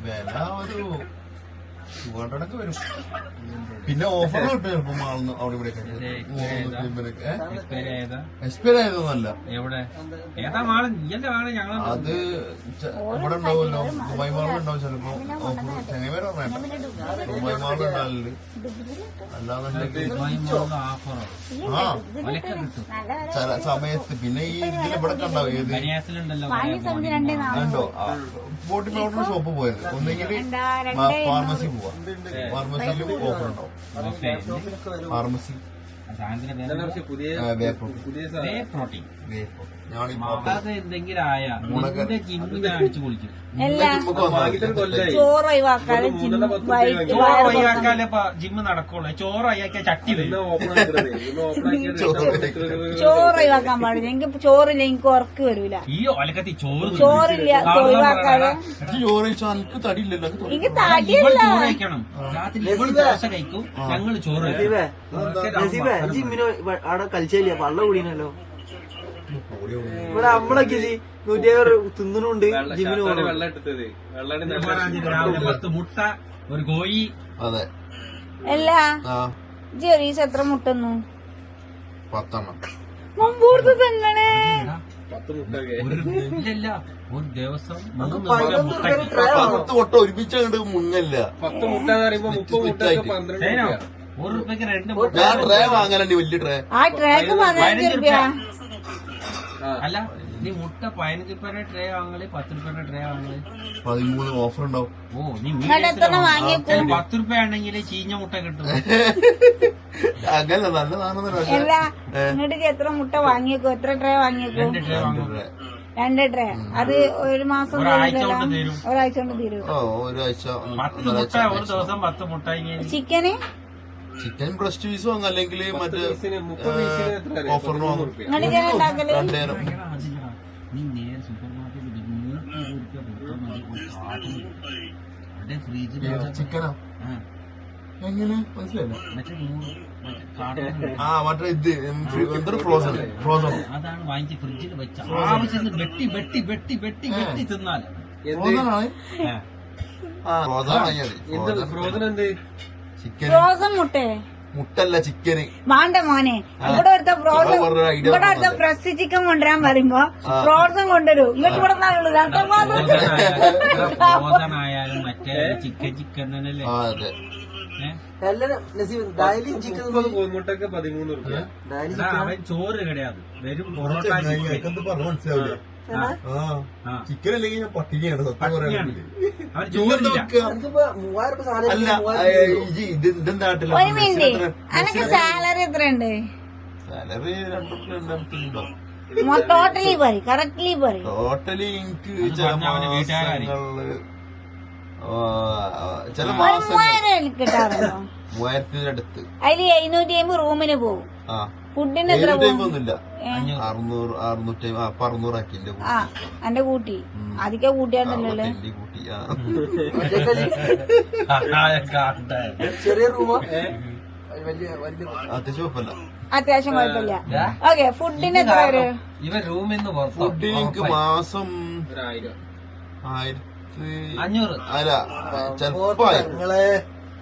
വില ഒരു 200 വരും. പിന്നെ ഓഫർ കിട്ടും ചിലപ്പോ മാളുന്ന് അവിടെ ഇവിടെ എക്സ്പയർ ആയതൊന്നല്ല. അത് ഇവിടെ ഉണ്ടാവുമല്ലോ, ദുബായ് മാളിൽ ഉണ്ടാവും ചിലപ്പോ ഓഫർ. ചെങ്ങൈ വരെ വേണ്ട, ദുബായ് മാളിൽ ഉണ്ടാവില്ല. അല്ലാന്നുണ്ടെങ്കിൽ ചില സമയത്ത് പിന്നെ ഈ ഇതിൽ ഇവിടെ ഉണ്ടാവും. ഏത് ഉണ്ടോ ബോട്ടി പൗഡർ ഷോപ്പ് പോയത്, ഒന്നെങ്കിൽ ഫാർമസി പോവാ. ഫാർമസിയിലും ഓഫർ ഉണ്ടാവും. ഫാർമസി ചോറ് ഒഴിവാക്കാതെ ജിമ്മ് നടക്കുള്ളൂ. ചോറ് ഒഴിവാക്കിയ ചട്ടി വരും. ചോറ് ഒഴിവാക്കാൻ പാടില്ല. എനിക്ക് ചോറില്ല, എനിക്ക് ഉറക്ക് വരൂല. ഈ ഒലക്കത്തി ചോറില്ല ഒഴിവാക്കാതെ. എനിക്ക് തടിയില്ലല്ലോ, എനിക്ക് തടിയല്ല. ചോറ് കഴിക്കണം. രാത്രി ദോശ കഴിക്കും, ഞങ്ങള് ചോറ് ജിമ്മിന് അവിടെ കളിച്ചില്ല, വള്ള കൂടിയല്ലോ. ഇവിടെ നമ്മളൊക്കെ 150 തിന്നുന്നുണ്ട് ജിമ്മിന്. 10 മുട്ട, ഒരു കോഴി. അതെ. അല്ല ജെറീസ് എത്ര മുട്ടുന്നു? 10 മുമ്പൂർത്ത് തിന്നണേ. ഇല്ല, ഒരു ദിവസം 10 മുട്ട ഒരുമിച്ച് അങ്ങോട്ട് മുങ്ങല്ല. 10 മുട്ട എന്ന് പറയുമ്പോ 30 മുട്ട 12 ₹1 2 ഞാൻ ട്രേ വാങ്ങലുണ്ട്, വലിയ ട്രേ. ആ ട്രേക്ക് 15 രൂപ. അല്ല, നീ മുട്ട 15 രൂപയുടെ ട്രേ വാങ്ങല്, 10 രൂപയുടെ ട്രേ വാങ്ങല്. 13 ഓഫർ ഉണ്ടാവും. ഓ, നീ വാങ്ങിയേക്കും. 10 രൂപ ആണെങ്കിൽ ചീഞ്ഞ മുട്ട കിട്ടും. അങ്ങനെ നല്ലതാണെന്ന്. അല്ല, ഇങ്ങോട്ട് എത്ര മുട്ട വാങ്ങിയേക്കും? എത്ര ട്രേ വാങ്ങിയേക്കും? 2 ട്രേ വാങ്ങും. 2 ട്രേ. അത് ഒരു മാസം ഒരാഴ്ച കൊണ്ട് തീരും. ഒരാഴ്ച കൊണ്ട് തീരും. ഒരാഴ്ച 10 മുട്ട ഒരു ദിവസം 10 മുട്ട. ചിക്കന് ചിക്കൻ ബ്രസ്റ്റ് പീസ് വാങ്ങും, അല്ലെങ്കിൽ മറ്റേ ഓഫറിന് വാങ്ങും. ഇങ്ങോട്ട് ഉണ്ടാക്കല് 2 നേരം. നീ നേരെ സൂപ്പർ മാർക്കറ്റിൽ ഫ്രീജിൽ ചിക്കനാ എങ്ങനെ മനസ്സിലായില്ല. മറ്റേ ഇത് എന്തൊരു ഫ്രോസൺ അതാണ് വാങ്ങിച്ച് ഫ്രിഡ്ജിൽ വെച്ച ആവശ്യം വെട്ടി വെട്ടി വെട്ടി വെട്ടി വെട്ടി തിന്നാൽ ഫ്രോസണാണ്. ഫ്രോസൺ വാങ്ങിയത് ഫ്രോസൺ എന്ത്? ചിക്കൻ. ഫ്രോസൺ മുട്ടേ? മുട്ടല്ല, ചിക്കന്. വേണ്ട മോനെ, ഇവിടെ ഒരുത്ത ഫ്രോസൺ, ഇവിടെ ഒരുത്ത ഫ്രഷ് ചിക്കൻ കൊണ്ടുവരാൻ പറയുമ്പോ ഫ്രോസൺ കൊണ്ടുവരും. ഇങ്ങോട്ട് ഇവിടെ ആയാലും മറ്റേ ചിക്കൻ തന്നെയല്ലേ. അതെ. ഡയലി ചിക്കൻ കോഴിമുട്ടക്ക് 13 രൂപ. അവൻ ചോറ് കിടയാത് വെറും പൊറോട്ട. മനസ്സിലാവില്ല. ചിക്കൻ അല്ലെങ്കിൽ ഞാൻ പട്ടികയാണ് സത്യം പറയാണെങ്കിൽ. അവൻ ചോറില്ല. അല്ല ഇതെന്താ ഒരു മിനിറ്റ്, അനക്ക് സാലറി എത്രയുണ്ട്? സാലറി 2 ടോട്ടലി പറ, കറക്റ്റ്ലി പറ. ടോട്ടലി എനിക്ക് ചില മാസങ്ങളില് ചില മാസങ്ങൾ കിട്ടാറുണ്ടോ? 3000 അടുത്ത്. അതില് 750 റൂമിന് പോകും. ഫുഡിന് എത്ര പോകും? ഒന്നുമില്ല, 600 ആക്കി. ആ, എന്റെ കൂട്ടി അധികം കൂട്ടിയാണ്ടല്ലോ. കൂട്ടി ചെറിയ റൂമോ? അത്യാവശ്യം കുഴപ്പമില്ല. അത്യാവശ്യം കുഴപ്പമില്ല. ഓക്കെ, ഫുഡിന് എത്ര വരും? ഇവൻ റൂമിൽ നിന്ന് ഫുഡ് എനിക്ക് മാസം 500. അല്ല, ചെലപ്പോ നിങ്ങളെ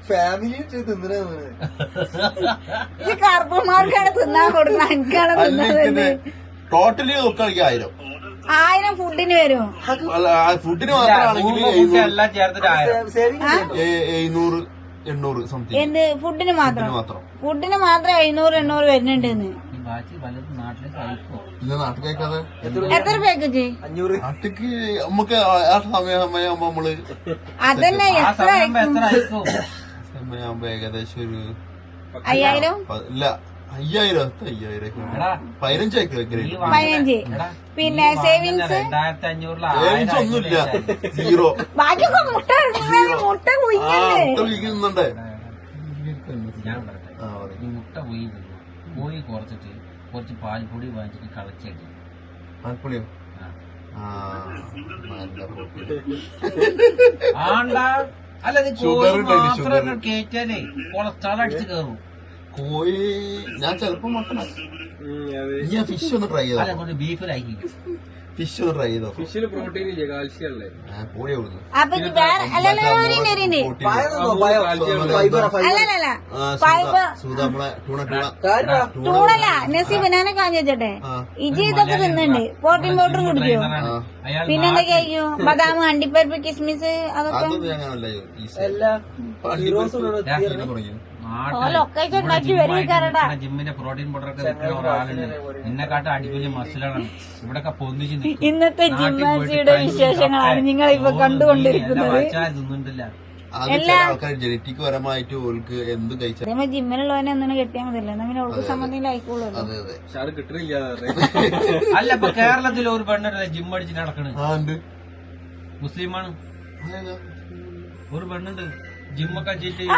ഫാമിലി തിന്നണ ഈ കറുപ്പന്മാർക്കാണ് തിന്നാൻ കൊടുക്കുന്നത്, എനിക്കാണ് തിന്നത്. ടോട്ടലി നോക്കുകയാണെങ്കിൽ 1000 ഫുഡിന് വരും. ഫുഡിന് മാത്രമാണെങ്കിൽ എല്ലാം ചേർത്തിട്ട് 700-800 സംതിങ്. എന്ത് ഫുഡിന് മാത്രം? ഫുഡിന് മാത്രം 700-800 വരുന്നുണ്ടെന്ന്. നാട്ടിലേക്ക് അയക്കോ? പിന്നെ നാട്ടിൽ കേൾക്കാതെ എത്ര പാക്കേജ്? 500. നാട്ടിക്ക് നമുക്ക് ആ സമയമാകുമ്പോ നമ്മള് അതന്നെ എത്ര അയക്കും? സമയമാകുമ്പോ ഏകദേശം ഒരു 5000? ഇല്ല, 5000 15 15. പിന്നെ സേവിങ്സ്? 2500 ഒന്നുമില്ല, 0. ബാക്കിയൊക്കെ മുട്ട മുട്ട കുഴിക്കല്ലേ? വിൽക്കുന്നുണ്ടേ. ഞാൻ പറയട്ടെ, ഈ മുട്ട പോയി കോഴി കുറച്ചിട്ട് കുറച്ച് പാൽപ്പൊടി വാങ്ങിച്ചിട്ട് കളച്ചേട്ടി. പാൽപ്പൊടിയോ? ആണ്ടാ, അല്ല കോഴി മാത്രം കേറ്റാലേ കൊളസ്ട്രോൾ അടിച്ച് കയറും. കോഴി ഞാൻ ചെലപ്പോ മട്ടൺ. ഞാൻ ഫിഷ് ഒന്ന് ട്രൈ ചെയ്താ ബീഫിലാക്കി ഫിഷ് ട്രൈ ചെയ്തോ ഫിഷില് പ്രോട്ടീൻ ഇല്ലേ, കാൽഷ്യം അല്ലേ? പോയി അവിടുന്ന് അപ്പൊ ഇനി വേറെ അല്ലല്ലോ അല്ലല്ല സൂത നമ്മളെ ടൂണ ടൂണല്ല നസീബ് ഞാനെ കാണിച്ചോട്ടെ ഇജി ഇതൊക്കെ തിന്നുണ്ട് പ്രോട്ടീൻ പൗഡർ കുടിക്കോ അയാൾ പിന്നെന്തൊക്കെ കഴിക്കും ബദാം അണ്ടിപ്പരിപ്പ് കിസ്മിസ് അതൊക്കെ അതൊന്നും ഞങ്ങളല്ല തുടങ്ങി ലൊക്കേഷൻ ഉണ്ടാക്കി വരികയാരടാ ജിമ്മിന്റെ പ്രോട്ടീൻ പൗഡർ ഒക്കെ നിൽക്കുന്ന ഒരാളുണ്ട്. എന്നെക്കാട്ടും അടിപൊളി മസിലാണ്. ഇവിടൊക്കെ പൊന്തിച്ച് നിൽക്കും. ഇന്നത്തെ ജിംനാസിയുടെ വിശേഷങ്ങളാണ് നിങ്ങൾ ഇപ്പൊ കണ്ടുകൊണ്ടിരിക്കുന്നത്. തിന്നിട്ടില്ല. ആൾക്കാർ ജനറ്റിക് പരമായിട്ട് ഓൾക്ക് എന്ത് കഴിച്ചാൽ അതേമാതിരി ജിമ്മിലുള്ളവനെ ഒന്നും കെട്ടിയാൽ മതിയല്ലോ എന്നാ പിന്നെ അവൾക്ക് സംബന്ധം ആയിക്കോളൂ. അതെ അതെ പക്ഷെ അത് കിട്ടണില്ല. അല്ല ഇപ്പൊ കേരളത്തിൽ ഒരു പെണ്ണല്ലേ ജിം അടിച്ചിട്ട് നടക്കണ്, ആ ഉണ്ട് മുസ്ലിമാണ്. ഒരു പെണ്ണുണ്ട് ജിമ്മൊക്കെ ചെയ്തിട്ട്